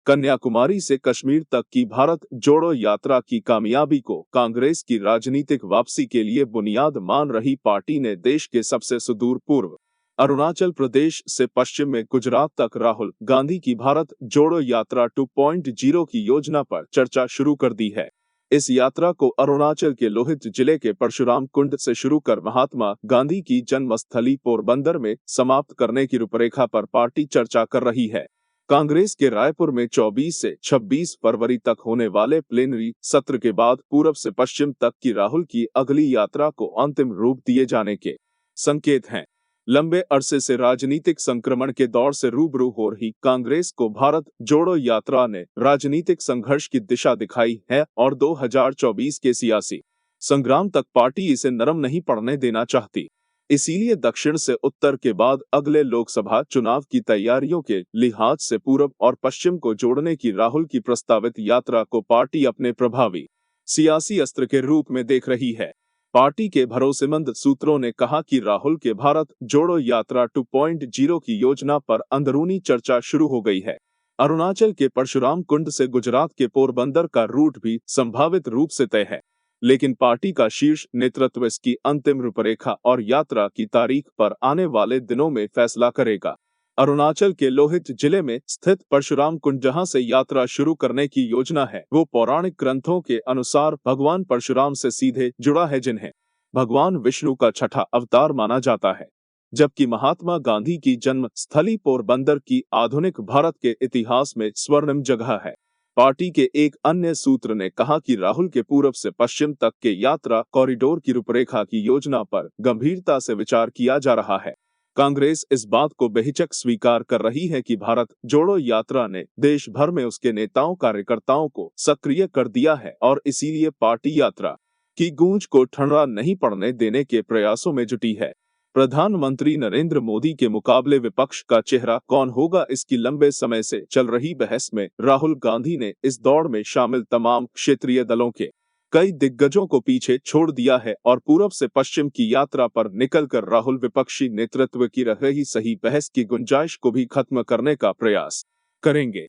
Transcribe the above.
कन्याकुमारी से कश्मीर तक की भारत जोड़ो यात्रा की कामयाबी को कांग्रेस की राजनीतिक वापसी के लिए बुनियाद मान रही पार्टी ने देश के सबसे सुदूर पूर्व अरुणाचल प्रदेश से पश्चिम में गुजरात तक राहुल गांधी की भारत जोड़ो यात्रा 2.0 की योजना पर चर्चा शुरू कर दी है। इस यात्रा को अरुणाचल के लोहित जिले के परशुराम कुंड से शुरू कर महात्मा गांधी की जन्मस्थली पोरबंदर में समाप्त करने की रूपरेखा पर पार्टी चर्चा कर रही है। कांग्रेस के रायपुर में 24 से 26 फरवरी तक होने वाले प्लेनरी सत्र के बाद पूर्व से पश्चिम तक की राहुल की अगली यात्रा को अंतिम रूप दिए जाने के संकेत हैं। लंबे अरसे से राजनीतिक संक्रमण के दौर से रूबरू हो रही कांग्रेस को भारत जोड़ो यात्रा ने राजनीतिक संघर्ष की दिशा दिखाई है और 2024 के सियासी संग्राम तक पार्टी इसे नरम नहीं पड़ने देना चाहती। इसीलिए दक्षिण से उत्तर के बाद अगले लोकसभा चुनाव की तैयारियों के लिहाज से पूर्व और पश्चिम को जोड़ने की राहुल की प्रस्तावित यात्रा को पार्टी अपने प्रभावी सियासी अस्त्र के रूप में देख रही है। पार्टी के भरोसेमंद सूत्रों ने कहा कि राहुल के भारत जोड़ो यात्रा 2.0 की योजना पर अंदरूनी चर्चा शुरू हो गई है। अरुणाचल के परशुराम कुंड से गुजरात के पोरबंदर का रूट भी संभावित रूप से तय है, लेकिन पार्टी का शीर्ष नेतृत्व इसकी अंतिम रूपरेखा और यात्रा की तारीख पर आने वाले दिनों में फैसला करेगा। अरुणाचल के लोहित जिले में स्थित परशुराम कुंड जहां से यात्रा शुरू करने की योजना है, वो पौराणिक ग्रंथों के अनुसार भगवान परशुराम से सीधे जुड़ा है, जिन्हें भगवान विष्णु का छठा अवतार माना जाता है। जबकि महात्मा गांधी की जन्म स्थली पोरबंदर की आधुनिक भारत के इतिहास में स्वर्णिम जगह है। पार्टी के एक अन्य सूत्र ने कहा कि राहुल के पूर्व से पश्चिम तक के यात्रा कॉरिडोर की रूपरेखा की योजना पर गंभीरता से विचार किया जा रहा है। कांग्रेस इस बात को बेहिचक स्वीकार कर रही है कि भारत जोड़ो यात्रा ने देश भर में उसके नेताओं कार्यकर्ताओं को सक्रिय कर दिया है और इसीलिए पार्टी यात्रा की गूंज को ठंडा नहीं पड़ने देने के प्रयासों में जुटी है। प्रधानमंत्री नरेंद्र मोदी के मुकाबले विपक्ष का चेहरा कौन होगा, इसकी लंबे समय से चल रही बहस में राहुल गांधी ने इस दौड़ में शामिल तमाम क्षेत्रीय दलों के कई दिग्गजों को पीछे छोड़ दिया है और पूर्व से पश्चिम की यात्रा पर निकलकर राहुल विपक्षी नेतृत्व की रह रही सही बहस की गुंजाइश को भी खत्म करने का प्रयास करेंगे।